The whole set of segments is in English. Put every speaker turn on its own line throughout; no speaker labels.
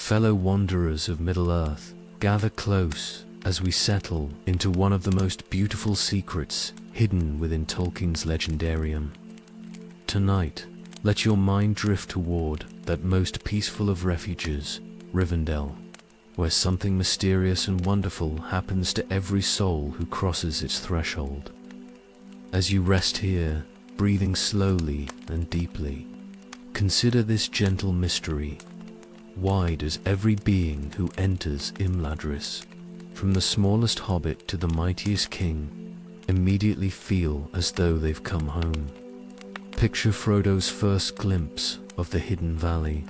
Fellow wanderers of Middle-earth, gather close as we settle into one of the most beautiful secrets hidden within Tolkien's legendarium. Tonight, let your mind drift toward that most peaceful of refuges, Rivendell, where something mysterious and wonderful happens to every soul who crosses its threshold. As you rest here, breathing slowly and deeply, consider this gentle mystery. Why does every being who enters Imladris, from the smallest hobbit to the mightiest king, immediately feel as though they've come home? Picture Frodo's first glimpse of the Hidden Valley,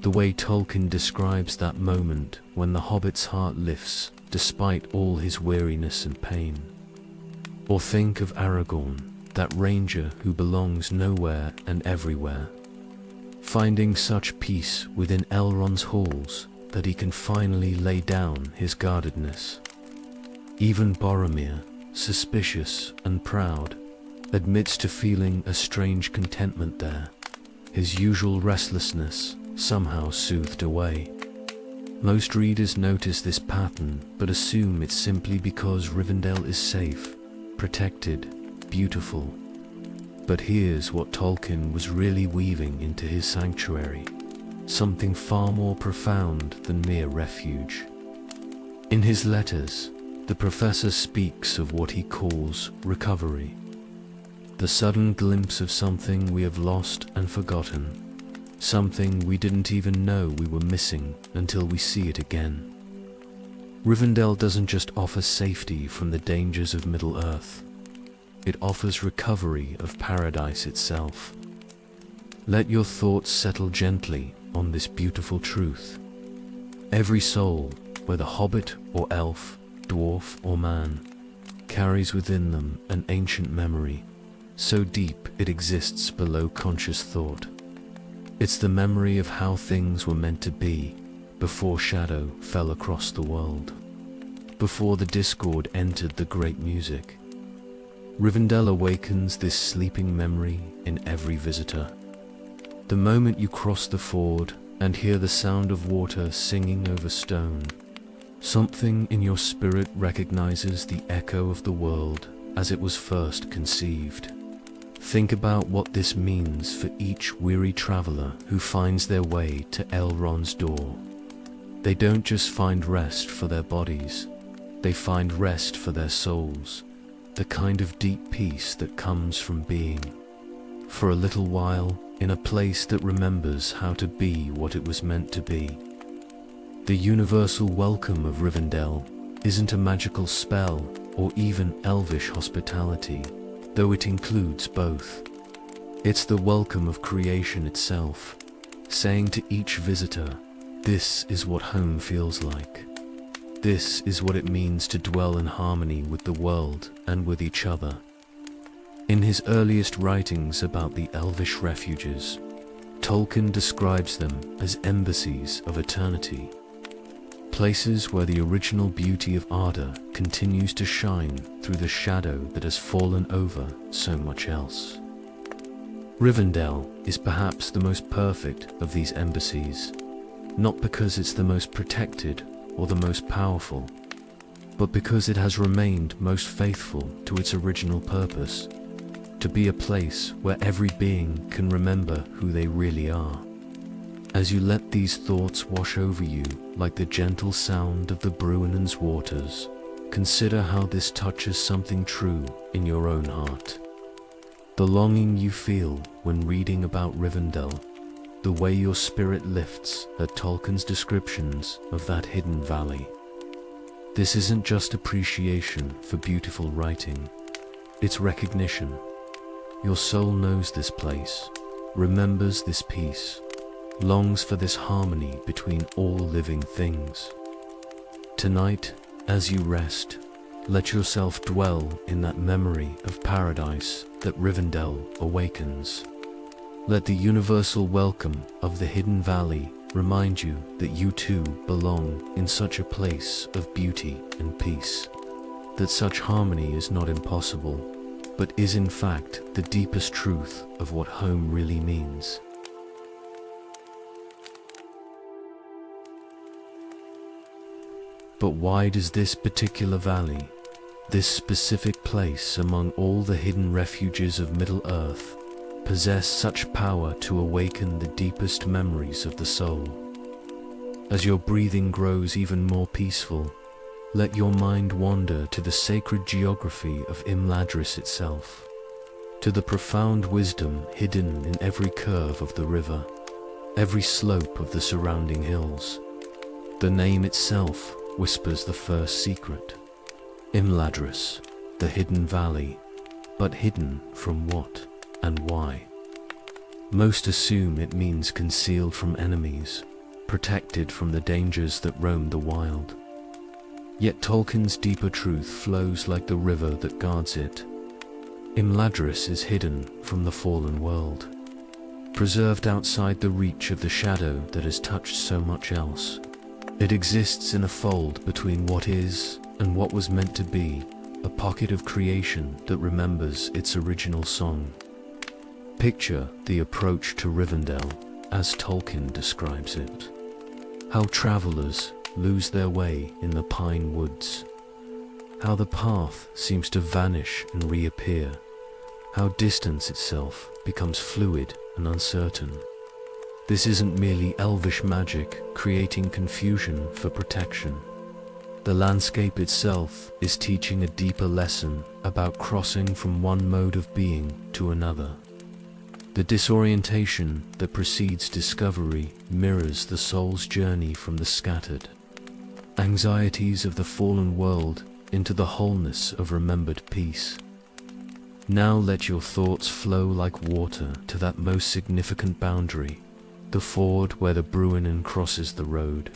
the way Tolkien describes that moment when the hobbit's heart lifts despite all his weariness and pain. Or think of Aragorn, that ranger who belongs nowhere and everywhere, finding such peace within Elrond's halls that he can finally lay down his guardedness. Even Boromir, suspicious and proud, admits to feeling a strange contentment there, his usual restlessness somehow soothed away. Most readers notice this pattern but assume it's simply because Rivendell is safe, protected, beautiful. But here's what Tolkien was really weaving into his sanctuary, something far more profound than mere refuge. In his letters, the professor speaks of what he calls recovery, the sudden glimpse of something we have lost and forgotten, something we didn't even know we were missing until we see it again. Rivendell doesn't just offer safety from the dangers of Middle-earth. It offers recovery of paradise itself. Let your thoughts settle gently on this beautiful truth. Every soul, whether hobbit or elf, dwarf or man, carries within them an ancient memory, so deep it exists below conscious thought. It's the memory of how things were meant to be before shadow fell across the world, before the discord entered the great music. Rivendell awakens this sleeping memory in every visitor. The moment you cross the ford and hear the sound of water singing over stone, something in your spirit recognizes the echo of the world as it was first conceived. Think about what this means for each weary traveler who finds their way to Elrond's door. They don't just find rest for their bodies, they find rest for their souls. The kind of deep peace that comes from being, for a little while, in a place that remembers how to be what it was meant to be. The universal welcome of Rivendell isn't a magical spell or even elvish hospitality, though it includes both. It's the welcome of creation itself, saying to each visitor, "This is what home feels like. This is what it means to dwell in harmony with the world and with each other." In his earliest writings about the elvish refuges, Tolkien describes them as embassies of eternity, places where the original beauty of Arda continues to shine through the shadow that has fallen over so much else. Rivendell is perhaps the most perfect of these embassies, not because it's the most protected or the most powerful, but because it has remained most faithful to its original purpose, to be a place where every being can remember who they really are. As you let these thoughts wash over you like the gentle sound of the Bruinen's waters, consider how this touches something true in your own heart. The longing you feel when reading about Rivendell, the way your spirit lifts at Tolkien's descriptions of that hidden valley. This isn't just appreciation for beautiful writing, it's recognition. Your soul knows this place, remembers this peace, longs for this harmony between all living things. Tonight, as you rest, let yourself dwell in that memory of paradise that Rivendell awakens. Let the universal welcome of the Hidden Valley remind you that you too belong in such a place of beauty and peace, that such harmony is not impossible, but is in fact the deepest truth of what home really means. But why does this particular valley, this specific place among all the hidden refuges of Middle-earth, possess such power to awaken the deepest memories of the soul? As your breathing grows even more peaceful, let your mind wander to the sacred geography of Imladris itself, to the profound wisdom hidden in every curve of the river, every slope of the surrounding hills. The name itself whispers the first secret. Imladris, the hidden valley, but hidden from what and why? Most assume it means concealed from enemies, protected from the dangers that roam the wild. Yet Tolkien's deeper truth flows like the river that guards it. Imladris is hidden from the fallen world, preserved outside the reach of the shadow that has touched so much else. It exists in a fold between what is and what was meant to be, a pocket of creation that remembers its original song. Picture the approach to Rivendell as Tolkien describes it. How travelers lose their way in the pine woods. How the path seems to vanish and reappear. How distance itself becomes fluid and uncertain. This isn't merely elvish magic creating confusion for protection. The landscape itself is teaching a deeper lesson about crossing from one mode of being to another. The disorientation that precedes discovery mirrors the soul's journey from the scattered anxieties of the fallen world into the wholeness of remembered peace. Now let your thoughts flow like water to that most significant boundary, the ford where the Bruinen crosses the road.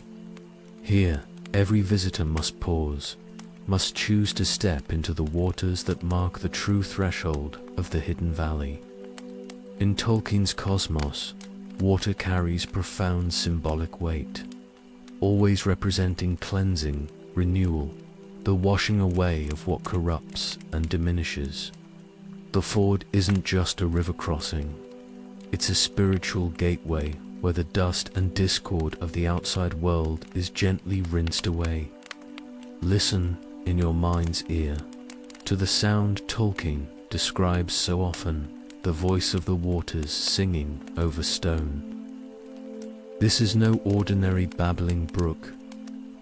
Here, every visitor must pause, must choose to step into the waters that mark the true threshold of the hidden valley. In Tolkien's cosmos, water carries profound symbolic weight, always representing cleansing, renewal, the washing away of what corrupts and diminishes. The ford isn't just a river crossing, it's a spiritual gateway where the dust and discord of the outside world is gently rinsed away. Listen in your mind's ear to the sound Tolkien describes so often, the voice of the waters singing over stone. This is no ordinary babbling brook,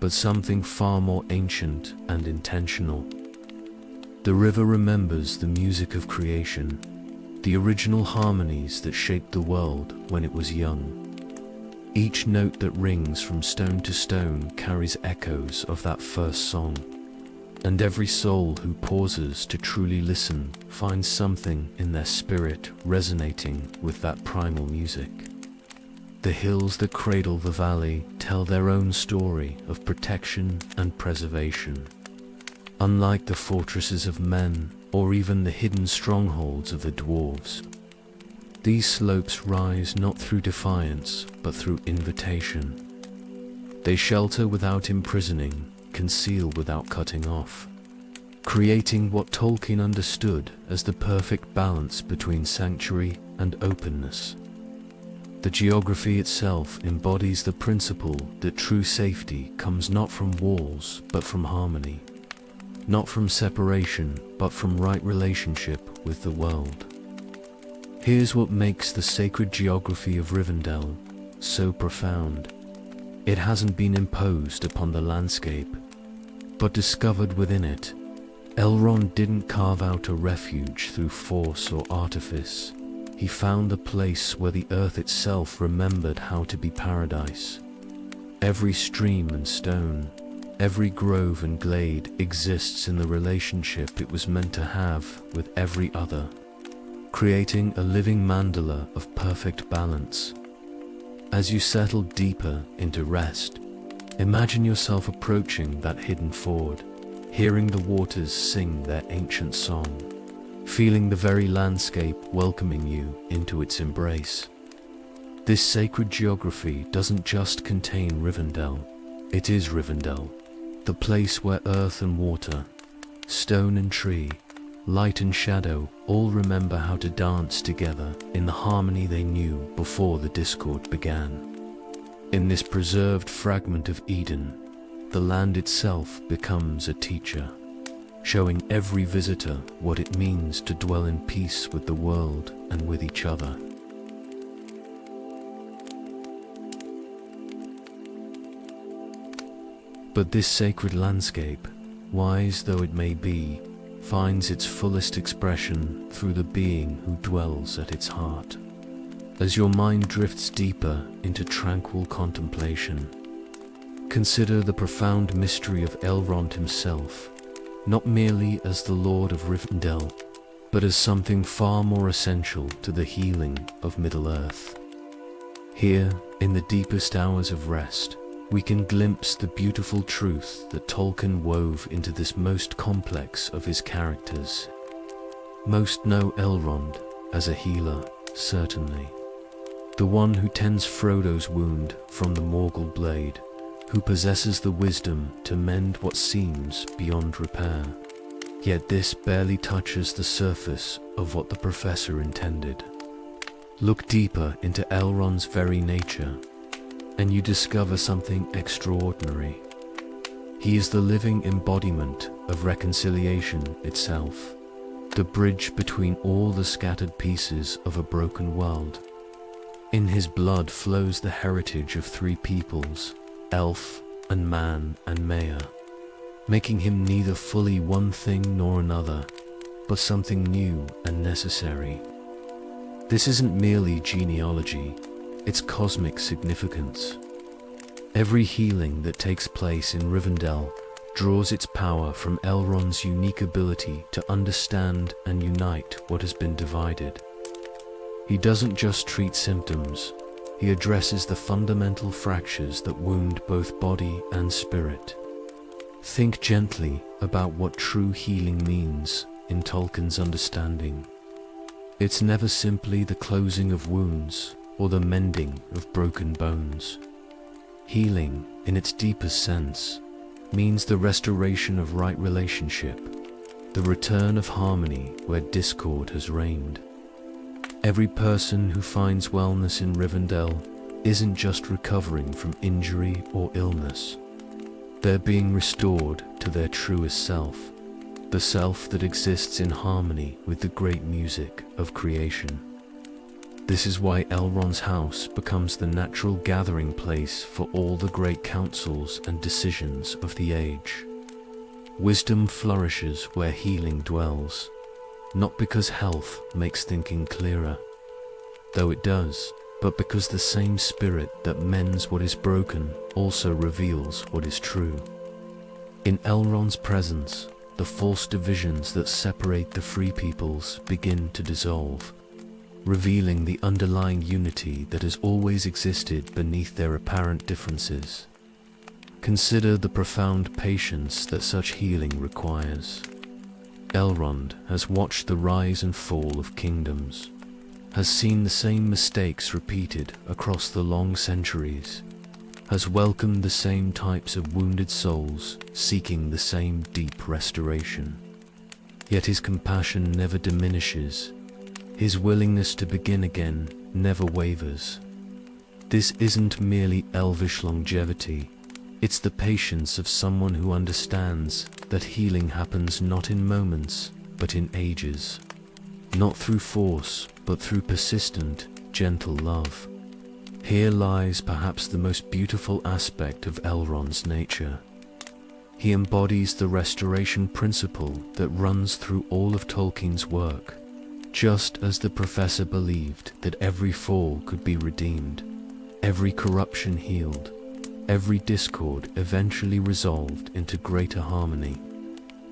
but something far more ancient and intentional. The river remembers the music of creation, the original harmonies that shaped the world when it was young. Each note that rings from stone to stone carries echoes of that first song, and every soul who pauses to truly listen finds something in their spirit resonating with that primal music. The hills that cradle the valley tell their own story of protection and preservation. Unlike the fortresses of men, or even the hidden strongholds of the dwarves, these slopes rise not through defiance, but through invitation. They shelter without imprisoning, conceal without cutting off, creating what Tolkien understood as the perfect balance between sanctuary and openness. The geography itself embodies the principle that true safety comes not from walls, but from harmony. Not from separation, but from right relationship with the world. Here's what makes the sacred geography of Rivendell so profound. It hasn't been imposed upon the landscape, but discovered within it. Elrond didn't carve out a refuge through force or artifice. He found a place where the earth itself remembered how to be paradise. Every stream and stone, every grove and glade exists in the relationship it was meant to have with every other, creating a living mandala of perfect balance. As you settle deeper into rest, imagine yourself approaching that hidden ford, hearing the waters sing their ancient song, feeling the very landscape welcoming you into its embrace. This sacred geography doesn't just contain Rivendell, it is Rivendell, the place where earth and water, stone and tree, light and shadow all remember how to dance together in the harmony they knew before the discord began. In this preserved fragment of Eden, the land itself becomes a teacher, showing every visitor what it means to dwell in peace with the world and with each other. But this sacred landscape, wise though it may be, finds its fullest expression through the being who dwells at its heart. As your mind drifts deeper into tranquil contemplation, consider the profound mystery of Elrond himself, not merely as the Lord of Rivendell, but as something far more essential to the healing of Middle-earth. Here, in the deepest hours of rest, we can glimpse the beautiful truth that Tolkien wove into this most complex of his characters. Most know Elrond as a healer, certainly. The one who tends Frodo's wound from the Morgul blade, who possesses the wisdom to mend what seems beyond repair. Yet this barely touches the surface of what the professor intended. Look deeper into Elrond's very nature, and you discover something extraordinary. He is the living embodiment of reconciliation itself, the bridge between all the scattered pieces of a broken world. In his blood flows the heritage of three peoples, elf and man and Maya, making him neither fully one thing nor another, but something new and necessary. This isn't merely genealogy, it's cosmic significance. Every healing that takes place in Rivendell draws its power from Elrond's unique ability to understand and unite what has been divided. He doesn't just treat symptoms, he addresses the fundamental fractures that wound both body and spirit. Think gently about what true healing means in Tolkien's understanding. It's never simply the closing of wounds or the mending of broken bones. Healing, in its deepest sense, means the restoration of right relationship, the return of harmony where discord has reigned. Every person who finds wellness in Rivendell isn't just recovering from injury or illness. They're being restored to their truest self, the self that exists in harmony with the great music of creation. This is why Elrond's house becomes the natural gathering place for all the great councils and decisions of the age. Wisdom flourishes where healing dwells, not because health makes thinking clearer, though it does, but because the same spirit that mends what is broken also reveals what is true. In Elrond's presence, the false divisions that separate the free peoples begin to dissolve, revealing the underlying unity that has always existed beneath their apparent differences. Consider the profound patience that such healing requires. Elrond has watched the rise and fall of kingdoms, has seen the same mistakes repeated across the long centuries, has welcomed the same types of wounded souls seeking the same deep restoration. Yet his compassion never diminishes, his willingness to begin again never wavers. This isn't merely elvish longevity, it's the patience of someone who understands that healing happens not in moments, but in ages. Not through force, but through persistent, gentle love. Here lies perhaps the most beautiful aspect of Elrond's nature. He embodies the restoration principle that runs through all of Tolkien's work, just as the professor believed that every fall could be redeemed, every corruption healed, every discord eventually resolved into greater harmony.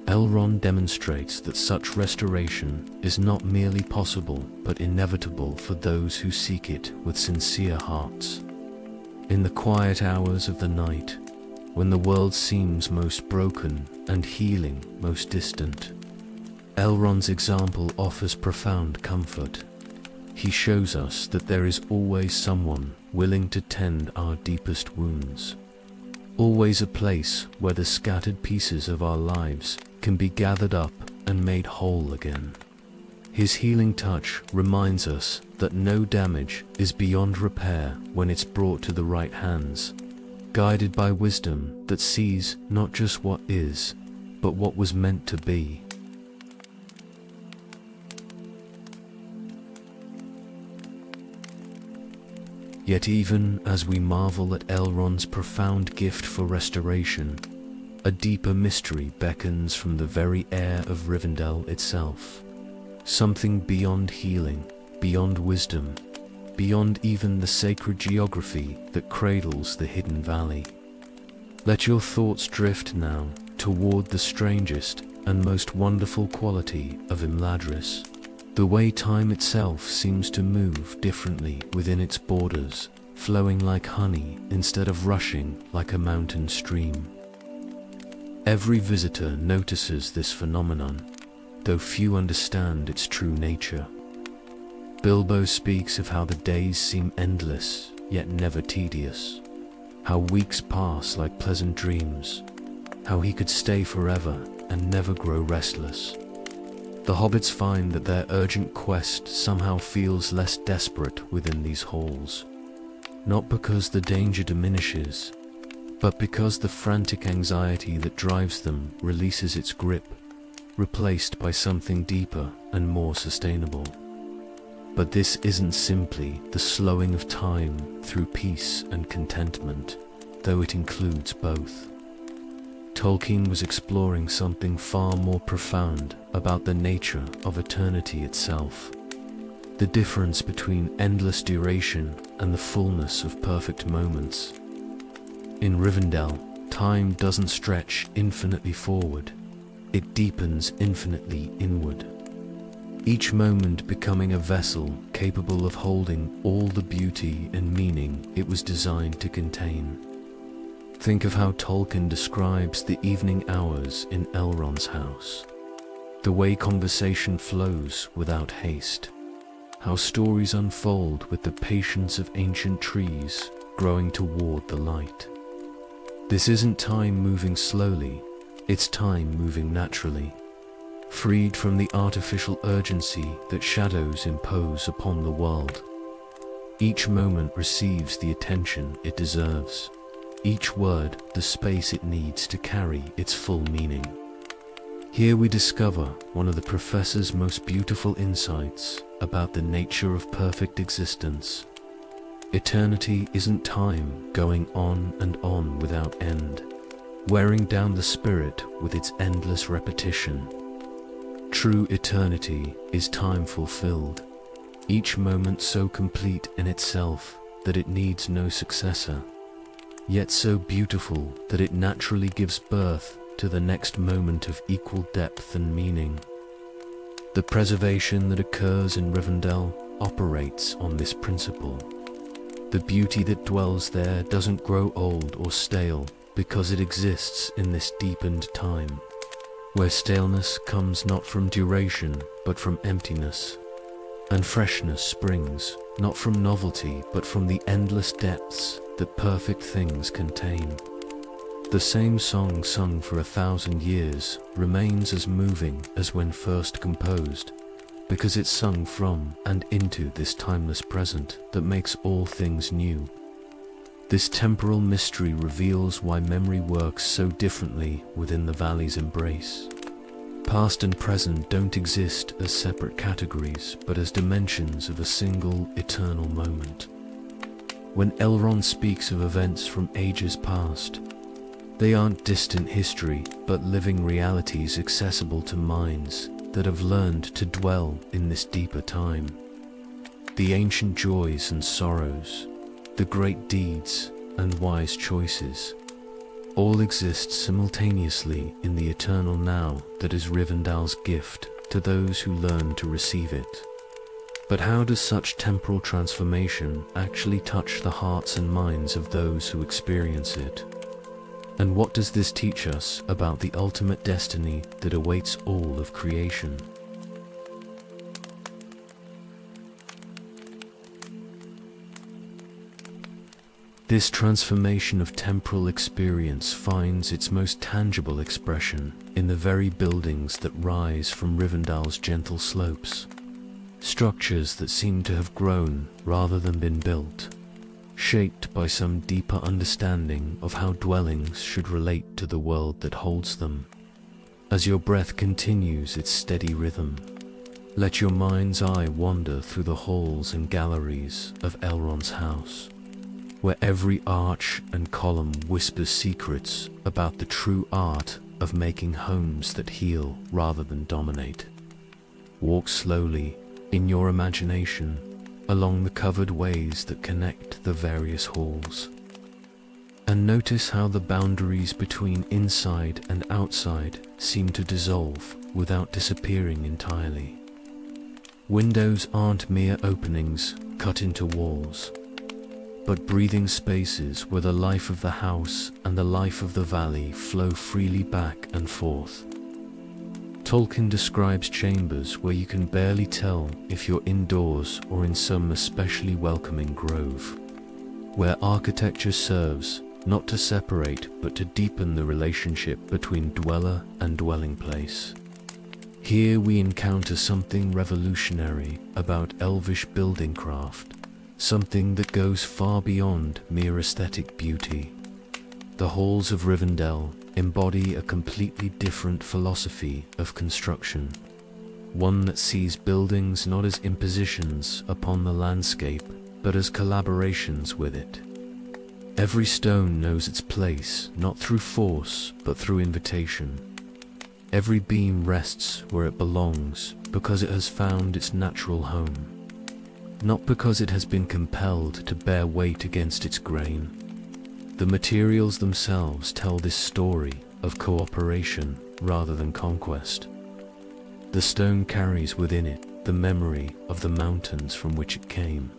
Elrond demonstrates that such restoration is not merely possible but inevitable for those who seek it with sincere hearts. In the quiet hours of the night, when the world seems most broken and healing most distant, Elrond's example offers profound comfort. He shows us that there is always someone willing to tend our deepest wounds, always a place where the scattered pieces of our lives can be gathered up and made whole again. His healing touch reminds us that no damage is beyond repair when it's brought to the right hands, guided by wisdom that sees not just what is, but what was meant to be. Yet even as we marvel at Elrond's profound gift for restoration, a deeper mystery beckons from the very air of Rivendell itself. Something beyond healing, beyond wisdom, beyond even the sacred geography that cradles the hidden valley. Let your thoughts drift now toward the strangest and most wonderful quality of Imladris, the way time itself seems to move differently within its borders, flowing like honey instead of rushing like a mountain stream. Every visitor notices this phenomenon, though few understand its true nature. Bilbo speaks of how the days seem endless, yet never tedious, how weeks pass like pleasant dreams, how he could stay forever and never grow restless. The hobbits find that their urgent quest somehow feels less desperate within these halls, not because the danger diminishes, but because the frantic anxiety that drives them releases its grip, replaced by something deeper and more sustainable. But this isn't simply the slowing of time through peace and contentment, though it includes both. Tolkien was exploring something far more profound about the nature of eternity itself, the difference between endless duration and the fullness of perfect moments. In Rivendell, time doesn't stretch infinitely forward, it deepens infinitely inward, each moment becoming a vessel capable of holding all the beauty and meaning it was designed to contain. Think of how Tolkien describes the evening hours in Elrond's house, the way conversation flows without haste, how stories unfold with the patience of ancient trees growing toward the light. This isn't time moving slowly, it's time moving naturally, freed from the artificial urgency that shadows impose upon the world. Each moment receives the attention it deserves, each word the space it needs to carry its full meaning. Here we discover one of the professor's most beautiful insights about the nature of perfect existence. Eternity isn't time going on and on without end, wearing down the spirit with its endless repetition. True eternity is time fulfilled, each moment so complete in itself that it needs no successor, yet so beautiful that it naturally gives birth to the next moment of equal depth and meaning. The preservation that occurs in Rivendell operates on this principle. The beauty that dwells there doesn't grow old or stale because it exists in this deepened time, where staleness comes not from duration but from emptiness, and freshness springs not from novelty but from the endless depths that perfect things contain. The same song sung for 1,000 years remains as moving as when first composed, because it's sung from and into this timeless present that makes all things new. This temporal mystery reveals why memory works so differently within the valley's embrace. Past and present don't exist as separate categories, but as dimensions of a single eternal moment. When Elrond speaks of events from ages past, they aren't distant history, but living realities accessible to minds that have learned to dwell in this deeper time. The ancient joys and sorrows, the great deeds and wise choices, all exist simultaneously in the eternal now that is Rivendell's gift to those who learn to receive it. But how does such temporal transformation actually touch the hearts and minds of those who experience it? And what does this teach us about the ultimate destiny that awaits all of creation? This transformation of temporal experience finds its most tangible expression in the very buildings that rise from Rivendell's gentle slopes. Structures that seem to have grown rather than been built. shaped by some deeper understanding of how dwellings should relate to the world that holds them. As your breath continues its steady rhythm, let your mind's eye wander through the halls and galleries of Elrond's house, where every arch and column whispers secrets about the true art of making homes that heal rather than dominate. Walk slowly, in your imagination, along the covered ways that connect the various halls. And notice how the boundaries between inside and outside seem to dissolve without disappearing entirely. Windows aren't mere openings cut into walls, but breathing spaces where the life of the house and the life of the valley flow freely back and forth. Tolkien describes chambers where you can barely tell if you're indoors or in some especially welcoming grove, where architecture serves not to separate but to deepen the relationship between dweller and dwelling place. Here we encounter something revolutionary about Elvish building craft, something that goes far beyond mere aesthetic beauty. The halls of Rivendell embody a completely different philosophy of construction, one that sees buildings not as impositions upon the landscape, but as collaborations with it. Every stone knows its place, not through force, but through invitation. Every beam rests where it belongs, because it has found its natural home, not because it has been compelled to bear weight against its grain. The materials themselves tell this story of cooperation rather than conquest. The stone carries within it the memory of the mountains from which it came,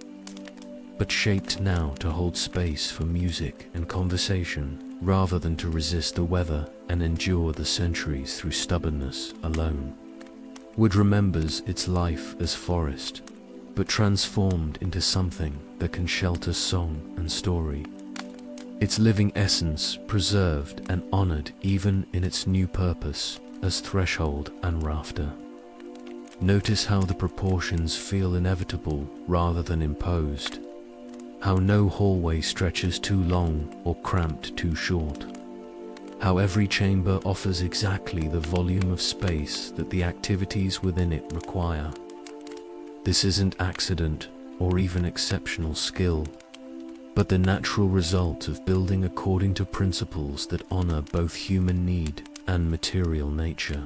but shaped now to hold space for music and conversation rather than to resist the weather and endure the centuries through stubbornness alone. Wood remembers its life as forest, but transformed into something that can shelter song and story. Its living essence preserved and honored even in its new purpose as threshold and rafter. Notice how the proportions feel inevitable rather than imposed, how no hallway stretches too long or cramped too short, how every chamber offers exactly the volume of space that the activities within it require. This isn't accident or even exceptional skill, but the natural result of building according to principles that honor both human need and material nature.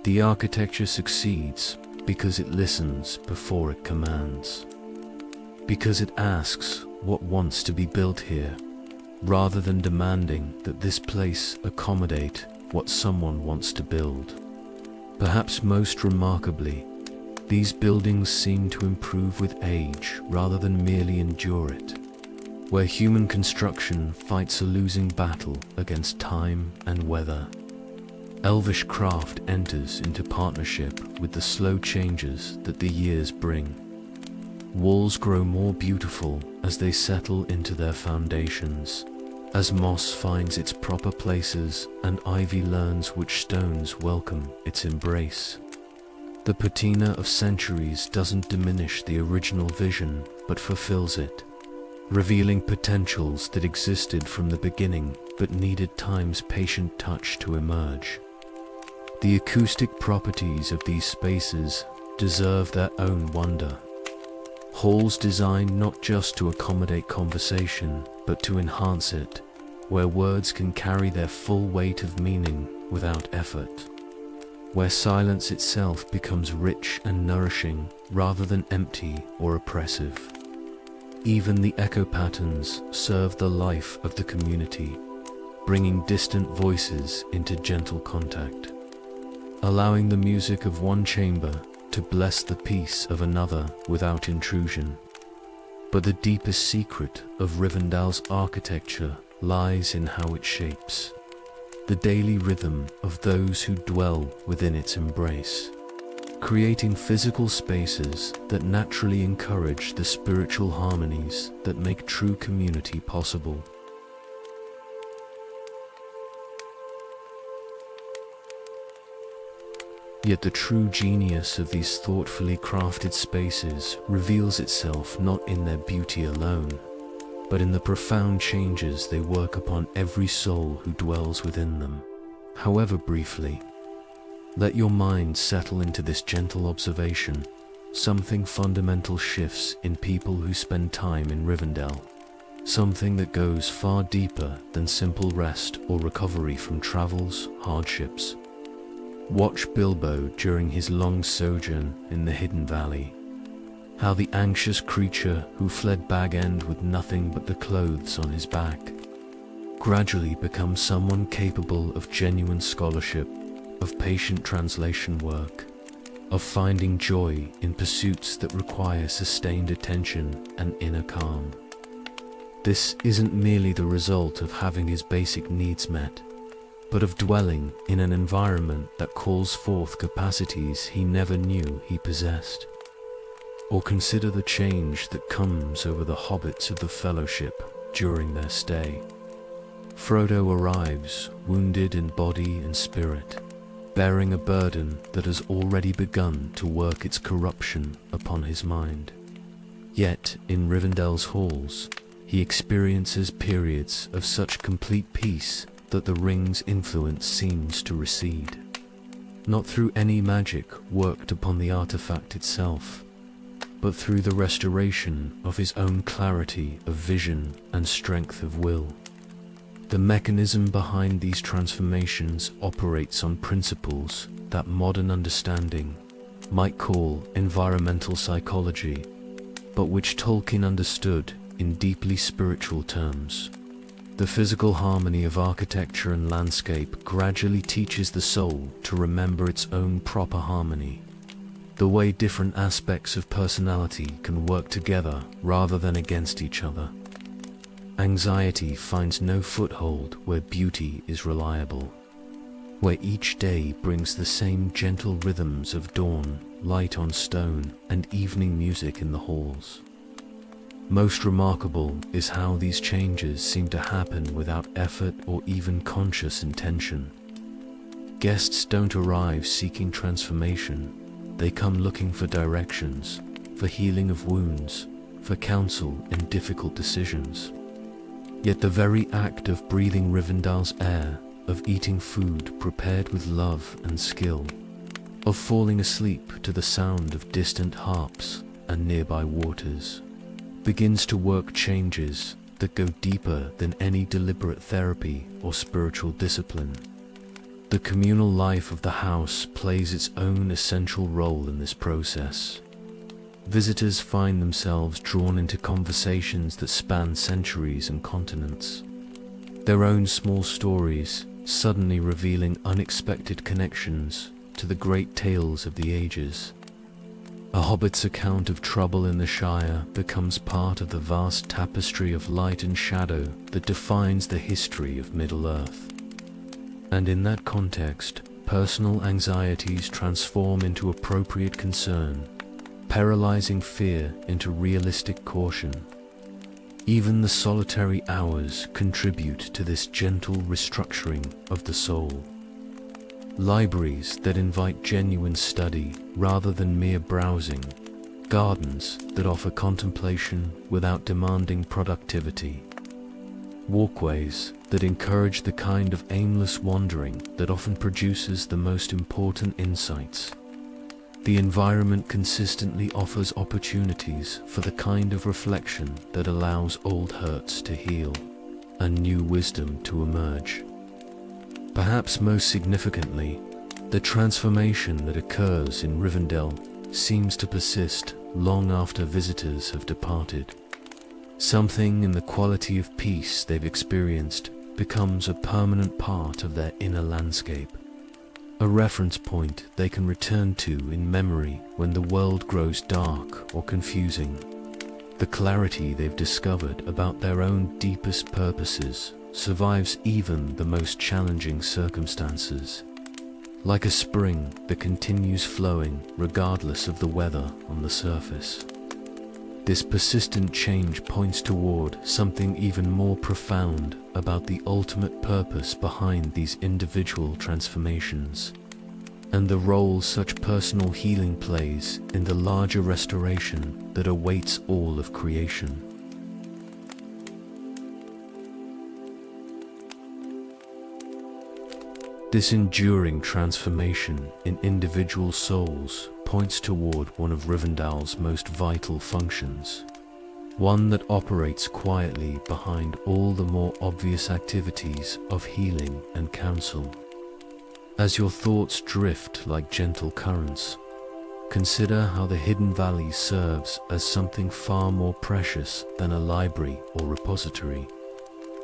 The architecture succeeds because it listens before it commands, because it asks what wants to be built here, rather than demanding that this place accommodate what someone wants to build. Perhaps most remarkably, these buildings seem to improve with age rather than merely endure it, where human construction fights a losing battle against time and weather. Elvish craft enters into partnership with the slow changes that the years bring. Walls grow more beautiful as they settle into their foundations, as moss finds its proper places and ivy learns which stones welcome its embrace. The patina of centuries doesn't diminish the original vision, but fulfills it, revealing potentials that existed from the beginning but needed time's patient touch to emerge. The acoustic properties of these spaces deserve their own wonder. Halls designed not just to accommodate conversation, but to enhance it, where words can carry their full weight of meaning without effort, where silence itself becomes rich and nourishing rather than empty or oppressive. Even the echo patterns serve the life of the community, bringing distant voices into gentle contact, allowing the music of one chamber to bless the peace of another without intrusion. But the deepest secret of Rivendell's architecture lies in how it shapes the daily rhythm of those who dwell within its embrace, creating physical spaces that naturally encourage the spiritual harmonies that make true community possible. Yet the true genius of these thoughtfully crafted spaces reveals itself not in their beauty alone, but in the profound changes they work upon every soul who dwells within them, however briefly. Let your mind settle into this gentle observation. Something fundamental shifts in people who spend time in Rivendell. Something that goes far deeper than simple rest or recovery from travel's hardships. Watch Bilbo during his long sojourn in the Hidden Valley. How the anxious creature who fled Bag End with nothing but the clothes on his back gradually becomes someone capable of genuine scholarship, of patient translation work, of finding joy in pursuits that require sustained attention and inner calm. This isn't merely the result of having his basic needs met, but of dwelling in an environment that calls forth capacities he never knew he possessed. Or consider the change that comes over the hobbits of the Fellowship during their stay. Frodo arrives, wounded in body and spirit, bearing a burden that has already begun to work its corruption upon his mind. Yet, in Rivendell's halls, he experiences periods of such complete peace that the ring's influence seems to recede. Not through any magic worked upon the artifact itself, but through the restoration of his own clarity of vision and strength of will. The mechanism behind these transformations operates on principles that modern understanding might call environmental psychology, but which Tolkien understood in deeply spiritual terms. The physical harmony of architecture and landscape gradually teaches the soul to remember its own proper harmony. The way different aspects of personality can work together rather than against each other. Anxiety finds no foothold where beauty is reliable, where each day brings the same gentle rhythms of dawn, light on stone, and evening music in the halls. Most remarkable is how these changes seem to happen without effort or even conscious intention. Guests don't arrive seeking transformation, they come looking for directions, for healing of wounds, for counsel in difficult decisions. Yet the very act of breathing Rivendell's air, of eating food prepared with love and skill, of falling asleep to the sound of distant harps and nearby waters, begins to work changes that go deeper than any deliberate therapy or spiritual discipline. The communal life of the house plays its own essential role in this process. Visitors find themselves drawn into conversations that span centuries and continents, their own small stories suddenly revealing unexpected connections to the great tales of the ages. A hobbit's account of trouble in the Shire becomes part of the vast tapestry of light and shadow that defines the history of Middle-earth. And in that context, personal anxieties transform into appropriate concern, paralyzing fear into realistic caution. Even the solitary hours contribute to this gentle restructuring of the soul. Libraries that invite genuine study rather than mere browsing, gardens that offer contemplation without demanding productivity, walkways that encourage the kind of aimless wandering that often produces the most important insights. The environment consistently offers opportunities for the kind of reflection that allows old hurts to heal and new wisdom to emerge. Perhaps most significantly, the transformation that occurs in Rivendell seems to persist long after visitors have departed. Something in the quality of peace they've experienced becomes a permanent part of their inner landscape, a reference point they can return to in memory when the world grows dark or confusing. The clarity they've discovered about their own deepest purposes survives even the most challenging circumstances, like a spring that continues flowing regardless of the weather on the surface. This persistent change points toward something even more profound about the ultimate purpose behind these individual transformations, and the role such personal healing plays in the larger restoration that awaits all of creation. This enduring transformation in individual souls points toward one of Rivendell's most vital functions, one that operates quietly behind all the more obvious activities of healing and counsel. As your thoughts drift like gentle currents, consider how the Hidden Valley serves as something far more precious than a library or repository,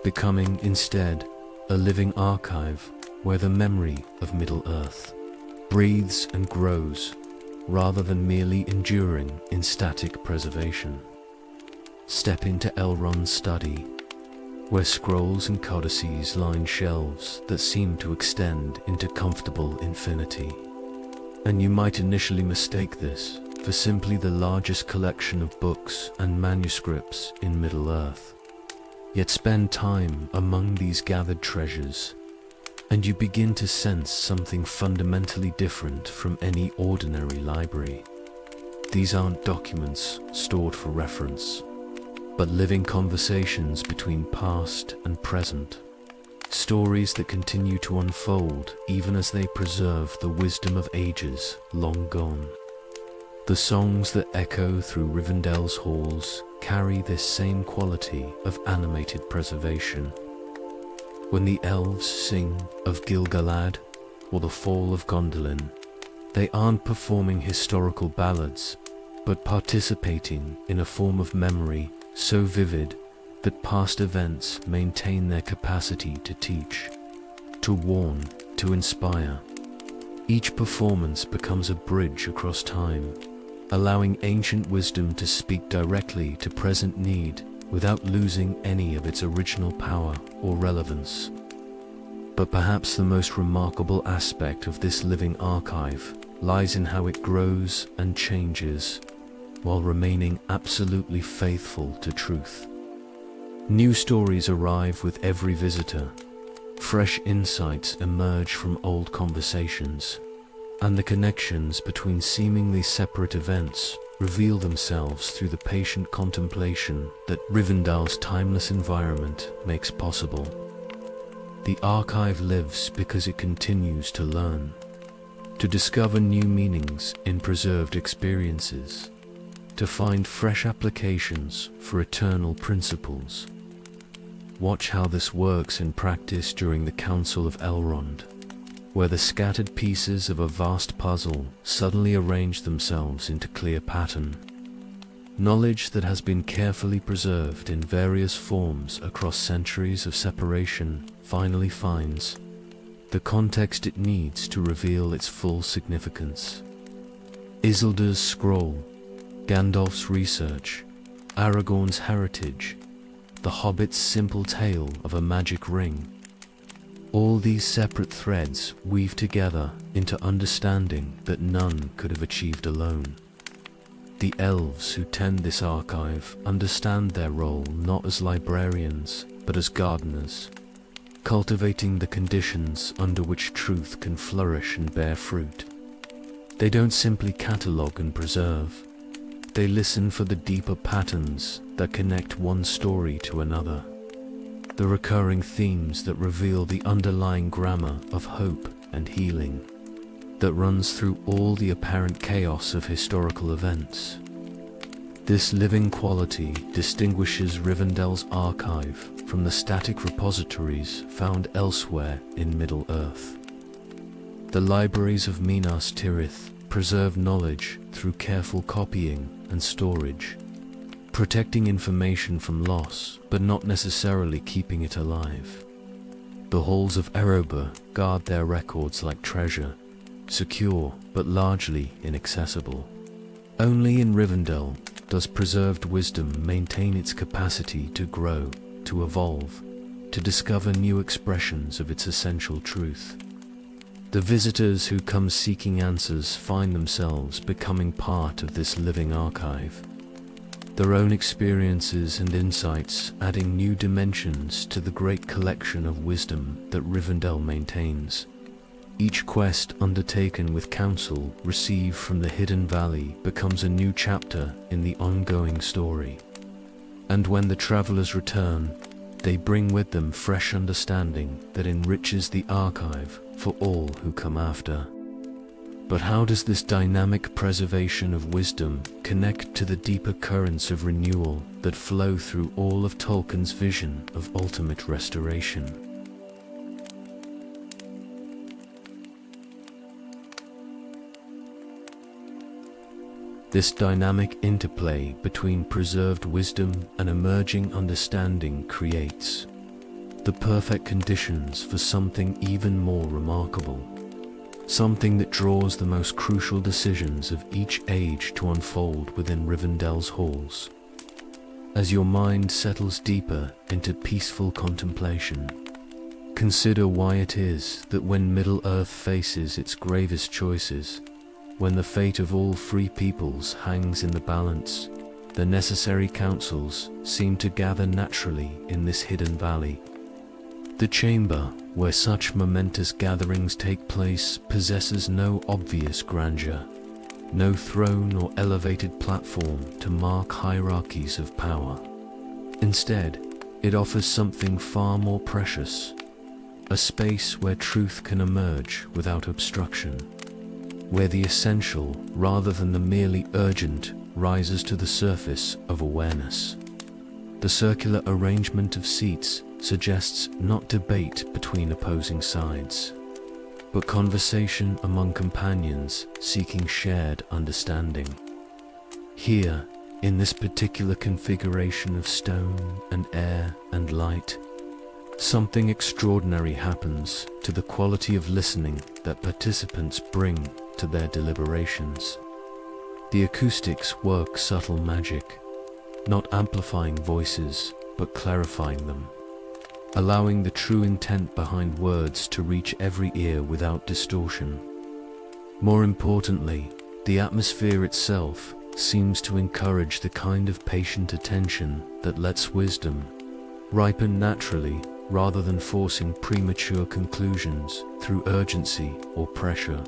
becoming instead a living archive where the memory of Middle-earth breathes and grows rather than merely enduring in static preservation. Step into Elrond's study, where scrolls and codices line shelves that seem to extend into comfortable infinity. And you might initially mistake this for simply the largest collection of books and manuscripts in Middle-earth. Yet spend time among these gathered treasures, and you begin to sense something fundamentally different from any ordinary library. These aren't documents stored for reference, but living conversations between past and present. Stories that continue to unfold even as they preserve the wisdom of ages long gone. The songs that echo through Rivendell's halls carry this same quality of animated preservation. When the elves sing of Gil-galad or the fall of Gondolin, they aren't performing historical ballads, but participating in a form of memory so vivid that past events maintain their capacity to teach, to warn, to inspire. Each performance becomes a bridge across time, allowing ancient wisdom to speak directly to present need without losing any of its original power or relevance. But perhaps the most remarkable aspect of this living archive lies in how it grows and changes while remaining absolutely faithful to truth. New stories arrive with every visitor, fresh insights emerge from old conversations, and the connections between seemingly separate events reveal themselves through the patient contemplation that Rivendell's timeless environment makes possible. The archive lives because it continues to learn, to discover new meanings in preserved experiences, to find fresh applications for eternal principles. Watch how this works in practice during the Council of Elrond, where the scattered pieces of a vast puzzle suddenly arrange themselves into clear pattern. Knowledge that has been carefully preserved in various forms across centuries of separation finally finds the context it needs to reveal its full significance. Isildur's scroll, Gandalf's research, Aragorn's heritage, the Hobbit's simple tale of a magic ring. All these separate threads weave together into understanding that none could have achieved alone. The elves who tend this archive understand their role not as librarians, but as gardeners, cultivating the conditions under which truth can flourish and bear fruit. They don't simply catalogue and preserve. They listen for the deeper patterns that connect one story to another, the recurring themes that reveal the underlying grammar of hope and healing that runs through all the apparent chaos of historical events. This living quality distinguishes Rivendell's archive from the static repositories found elsewhere in Middle-earth. The libraries of Minas Tirith preserve knowledge through careful copying and storage, protecting information from loss, but not necessarily keeping it alive. The halls of Erebor guard their records like treasure, secure but largely inaccessible. Only in Rivendell does preserved wisdom maintain its capacity to grow, to evolve, to discover new expressions of its essential truth. The visitors who come seeking answers find themselves becoming part of this living archive, their own experiences and insights adding new dimensions to the great collection of wisdom that Rivendell maintains. Each quest undertaken with counsel received from the Hidden Valley becomes a new chapter in the ongoing story. And when the travelers return, They bring with them fresh understanding that enriches the archive for all who come after. But how does this dynamic preservation of wisdom connect to the deeper currents of renewal that flow through all of Tolkien's vision of ultimate restoration? This dynamic interplay between preserved wisdom and emerging understanding creates the perfect conditions for something even more remarkable. Something that draws the most crucial decisions of each age to unfold within Rivendell's halls. As your mind settles deeper into peaceful contemplation, consider why it is that when Middle-earth faces its gravest choices, when the fate of all free peoples hangs in the balance, the necessary councils seem to gather naturally in this hidden valley. The chamber where such momentous gatherings take place possesses no obvious grandeur, no throne or elevated platform to mark hierarchies of power. Instead, it offers something far more precious, a space where truth can emerge without obstruction, where the essential rather than the merely urgent rises to the surface of awareness. The circular arrangement of seats suggests not debate between opposing sides, but conversation among companions seeking shared understanding. Here, in this particular configuration of stone and air and light, something extraordinary happens to the quality of listening that participants bring to their deliberations. The acoustics work subtle magic, not amplifying voices, but clarifying them, allowing the true intent behind words to reach every ear without distortion. More importantly, the atmosphere itself seems to encourage the kind of patient attention that lets wisdom ripen naturally rather than forcing premature conclusions through urgency or pressure.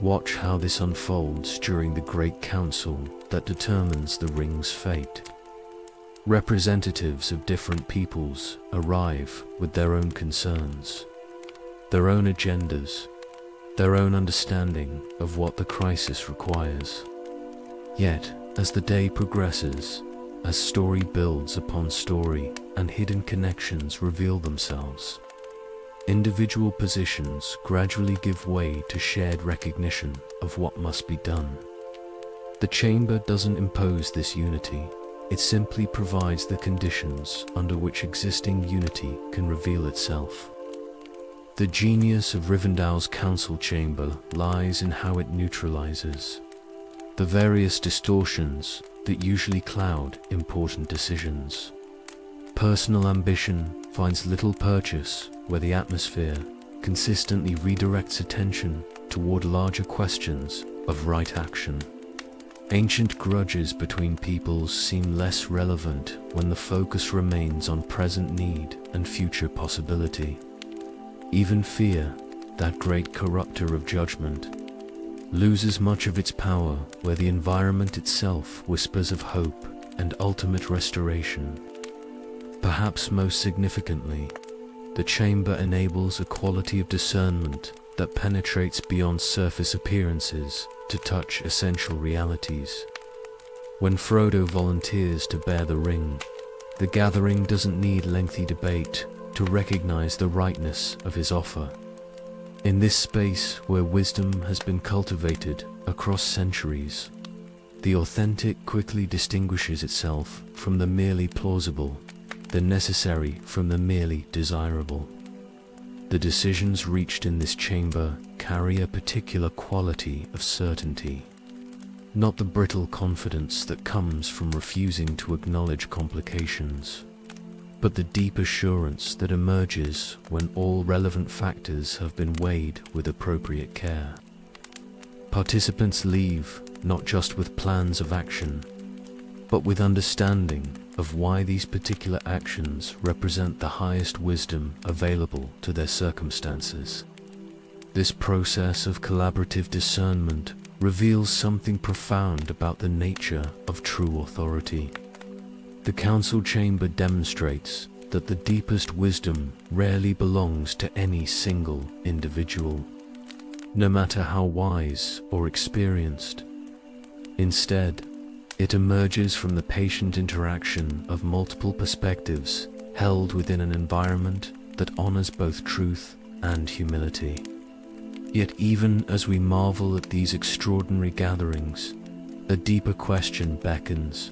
Watch how this unfolds during the Great Council that determines the ring's fate. Representatives of different peoples arrive with their own concerns, their own agendas, their own understanding of what the crisis requires. Yet, as the day progresses, as story builds upon story and hidden connections reveal themselves, individual positions gradually give way to shared recognition of what must be done. The chamber doesn't impose this unity. It simply provides the conditions under which existing unity can reveal itself. The genius of Rivendell's council chamber lies in how it neutralizes the various distortions that usually cloud important decisions. Personal ambition finds little purchase where the atmosphere consistently redirects attention toward larger questions of right action. Ancient grudges between peoples seem less relevant when the focus remains on present need and future possibility. Even fear, that great corrupter of judgment, loses much of its power where the environment itself whispers of hope and ultimate restoration. Perhaps most significantly, the chamber enables a quality of discernment that penetrates beyond surface appearances to touch essential realities. When Frodo volunteers to bear the ring, the gathering doesn't need lengthy debate to recognize the rightness of his offer. In this space where wisdom has been cultivated across centuries, the authentic quickly distinguishes itself from the merely plausible, the necessary from the merely desirable. The decisions reached in this chamber carry a particular quality of certainty, not the brittle confidence that comes from refusing to acknowledge complications, but the deep assurance that emerges when all relevant factors have been weighed with appropriate care. Participants leave not just with plans of action, but with understanding of why these particular actions represent the highest wisdom available to their circumstances. This process of collaborative discernment reveals something profound about the nature of true authority. The council chamber demonstrates that the deepest wisdom rarely belongs to any single individual, no matter how wise or experienced. Instead, it emerges from the patient interaction of multiple perspectives held within an environment that honors both truth and humility. Yet even as we marvel at these extraordinary gatherings, a deeper question beckons.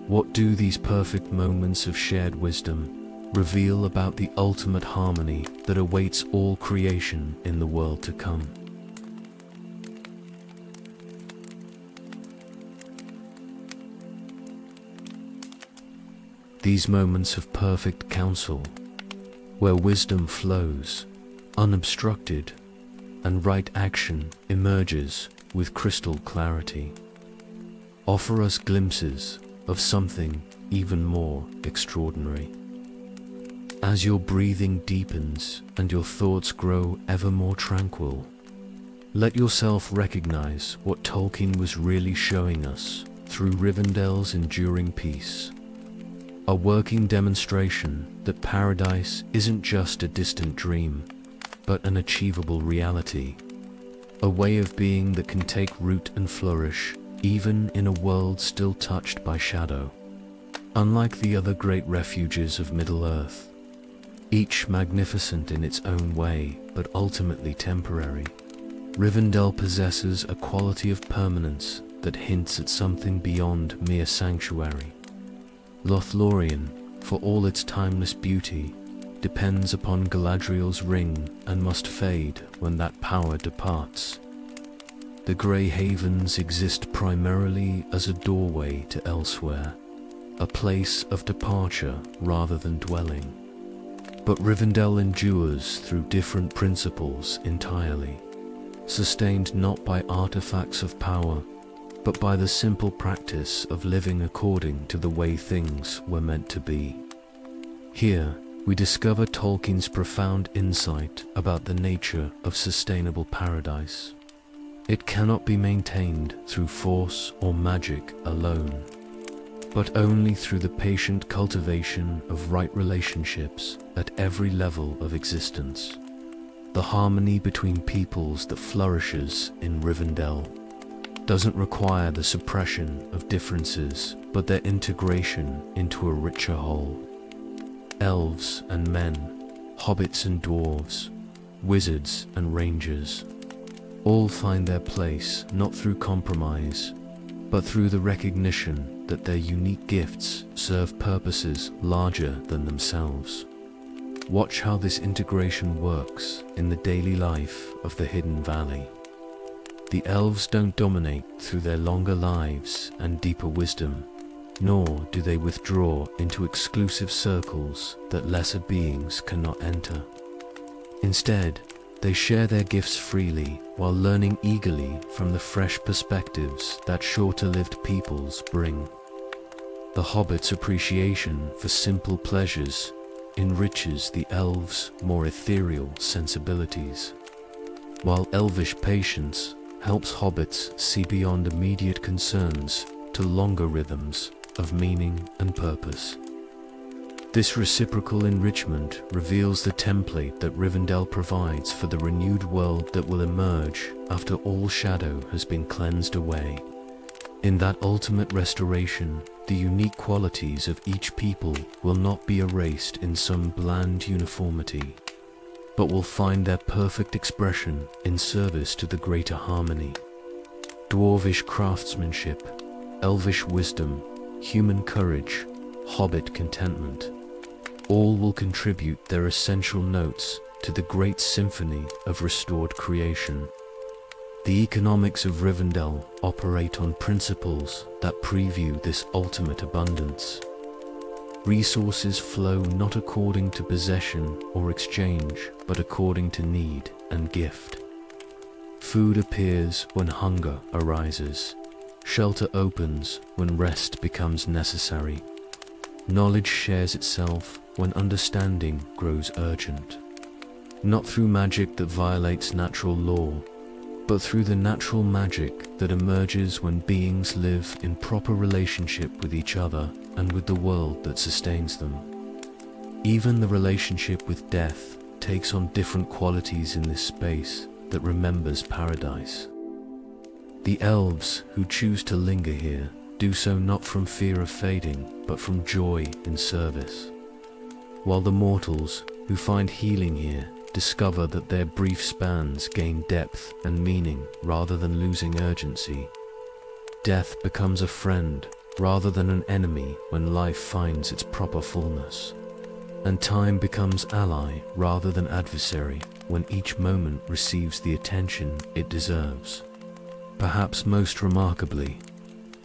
What do these perfect moments of shared wisdom reveal about the ultimate harmony that awaits all creation in the world to come? These moments of perfect counsel, where wisdom flows, unobstructed, and right action emerges with crystal clarity, offer us glimpses of something even more extraordinary. As your breathing deepens and your thoughts grow ever more tranquil, let yourself recognize what Tolkien was really showing us through Rivendell's enduring peace. A working demonstration that paradise isn't just a distant dream, but an achievable reality. A way of being that can take root and flourish even in a world still touched by shadow. Unlike the other great refuges of Middle-earth, each magnificent in its own way but ultimately temporary, Rivendell possesses a quality of permanence that hints at something beyond mere sanctuary. Lothlorien, for all its timeless beauty, depends upon Galadriel's ring and must fade when that power departs. The Grey Havens exist primarily as a doorway to elsewhere, a place of departure rather than dwelling. But Rivendell endures through different principles entirely, sustained not by artifacts of power, but by the simple practice of living according to the way things were meant to be. Here, we discover Tolkien's profound insight about the nature of sustainable paradise. It cannot be maintained through force or magic alone, but only through the patient cultivation of right relationships at every level of existence. The harmony between peoples that flourishes in Rivendell doesn't require the suppression of differences, but their integration into a richer whole. Elves and men, hobbits and dwarves, wizards and rangers, all find their place not through compromise, but through the recognition that their unique gifts serve purposes larger than themselves. Watch how this integration works in the daily life of the Hidden Valley. The elves don't dominate through their longer lives and deeper wisdom, nor do they withdraw into exclusive circles that lesser beings cannot enter. Instead, they share their gifts freely while learning eagerly from the fresh perspectives that shorter-lived peoples bring. The hobbit's appreciation for simple pleasures enriches the elves' more ethereal sensibilities, while elvish patience helps hobbits see beyond immediate concerns to longer rhythms of meaning and purpose. This reciprocal enrichment reveals the template that Rivendell provides for the renewed world that will emerge after all shadow has been cleansed away. In that ultimate restoration, the unique qualities of each people will not be erased in some bland uniformity, but will find their perfect expression in service to the greater harmony. Dwarvish craftsmanship, elvish wisdom, human courage, hobbit contentment, all will contribute their essential notes to the great symphony of restored creation. The economics of Rivendell operate on principles that preview this ultimate abundance. Resources flow not according to possession or exchange, but according to need and gift. Food appears when hunger arises. Shelter opens when rest becomes necessary. Knowledge shares itself when understanding grows urgent. Not through magic that violates natural law, but through the natural magic that emerges when beings live in proper relationship with each other and with the world that sustains them. Even the relationship with death takes on different qualities in this space that remembers paradise. The elves who choose to linger here do so not from fear of fading, but from joy in service. While the mortals who find healing here discover that their brief spans gain depth and meaning rather than losing urgency. Death becomes a friend rather than an enemy when life finds its proper fullness. And time becomes ally rather than adversary when each moment receives the attention it deserves. Perhaps most remarkably,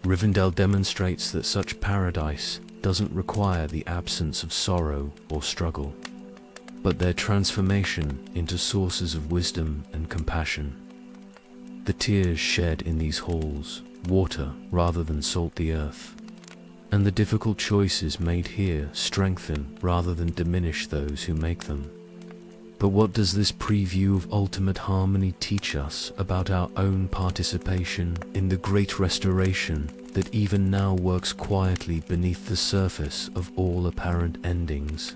Rivendell demonstrates that such paradise doesn't require the absence of sorrow or struggle, but their transformation into sources of wisdom and compassion. The tears shed in these halls water rather than salt the earth, and the difficult choices made here strengthen rather than diminish those who make them. But what does this preview of ultimate harmony teach us about our own participation in the great restoration that even now works quietly beneath the surface of all apparent endings?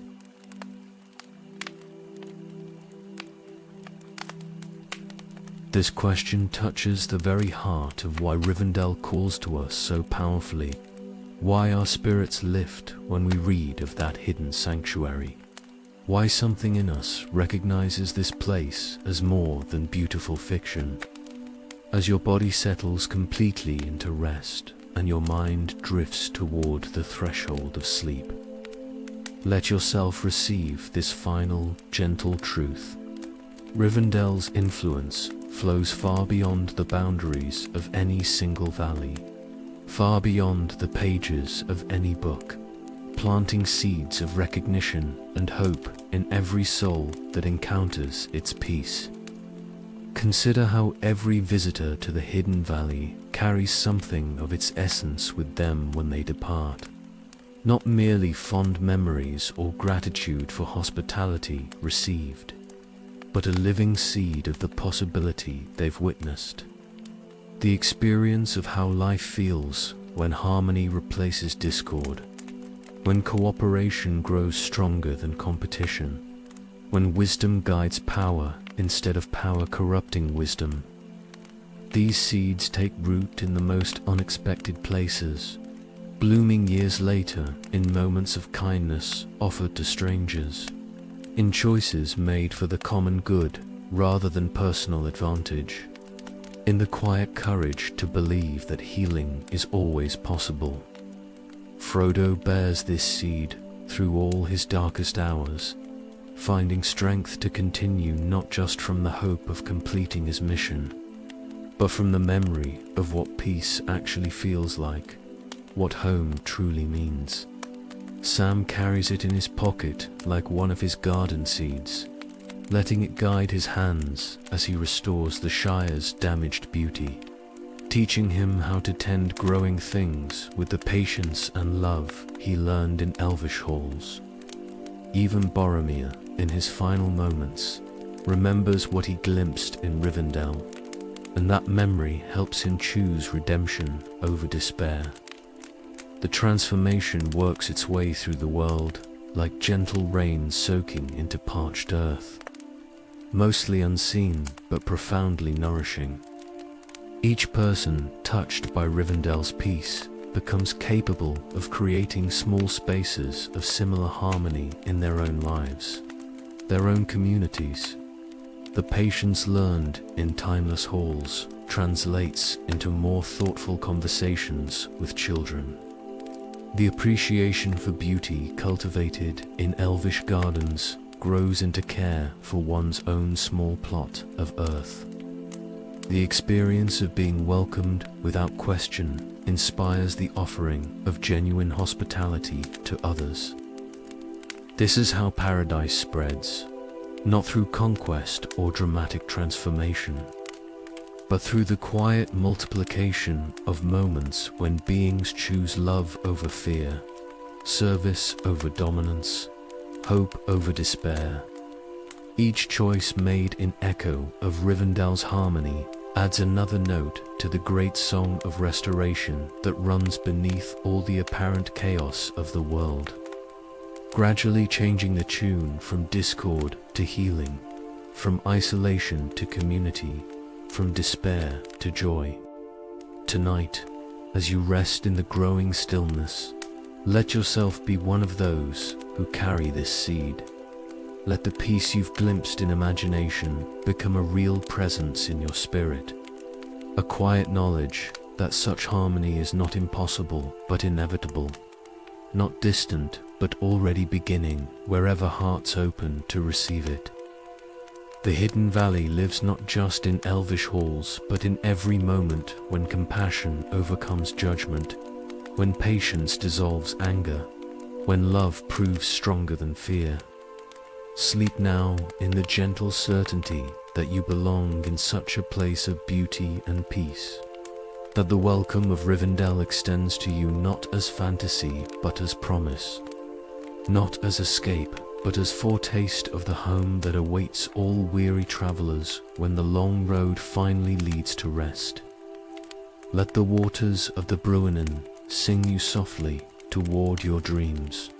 This question touches the very heart of why Rivendell calls to us so powerfully, why our spirits lift when we read of that hidden sanctuary, why something in us recognizes this place as more than beautiful fiction. As your body settles completely into rest and your mind drifts toward the threshold of sleep, let yourself receive this final, gentle truth. Rivendell's influence flows far beyond the boundaries of any single valley, far beyond the pages of any book, planting seeds of recognition and hope in every soul that encounters its peace. Consider how every visitor to the hidden valley carries something of its essence with them when they depart. Not merely fond memories or gratitude for hospitality received, but a living seed of the possibility they've witnessed. The experience of how life feels when harmony replaces discord, when cooperation grows stronger than competition, when wisdom guides power instead of power corrupting wisdom. These seeds take root in the most unexpected places, blooming years later in moments of kindness offered to strangers, in choices made for the common good rather than personal advantage, in the quiet courage to believe that healing is always possible. Frodo bears this seed through all his darkest hours, finding strength to continue not just from the hope of completing his mission, but from the memory of what peace actually feels like, what home truly means. Sam carries it in his pocket like one of his garden seeds, letting it guide his hands as he restores the Shire's damaged beauty, teaching him how to tend growing things with the patience and love he learned in Elvish halls. Even Boromir, in his final moments, remembers what he glimpsed in Rivendell, and that memory helps him choose redemption over despair. The transformation works its way through the world like gentle rain soaking into parched earth, mostly unseen but profoundly nourishing. Each person touched by Rivendell's peace becomes capable of creating small spaces of similar harmony in their own lives, their own communities. The patience learned in timeless halls translates into more thoughtful conversations with children. The appreciation for beauty cultivated in Elvish gardens grows into care for one's own small plot of earth. The experience of being welcomed without question inspires the offering of genuine hospitality to others. This is how paradise spreads, not through conquest or dramatic transformation, but through the quiet multiplication of moments when beings choose love over fear, service over dominance, hope over despair. Each choice made in echo of Rivendell's harmony adds another note to the great song of restoration that runs beneath all the apparent chaos of the world. gradually changing the tune from discord to healing, from isolation to community, from despair to joy. Tonight, as you rest in the growing stillness, let yourself be one of those who carry this seed. Let the peace you've glimpsed in imagination become a real presence in your spirit, a quiet knowledge that such harmony is not impossible but inevitable, not distant but already beginning wherever hearts open to receive it. The hidden valley lives not just in elvish halls but in every moment when compassion overcomes judgment, when patience dissolves anger, when love proves stronger than fear. Sleep now in the gentle certainty that you belong in such a place of beauty and peace, that the welcome of Rivendell extends to you not as fantasy but as promise, not as escape but as foretaste of the home that awaits all weary travelers when the long road finally leads to rest. Let the waters of the Bruinen sing you softly toward your dreams.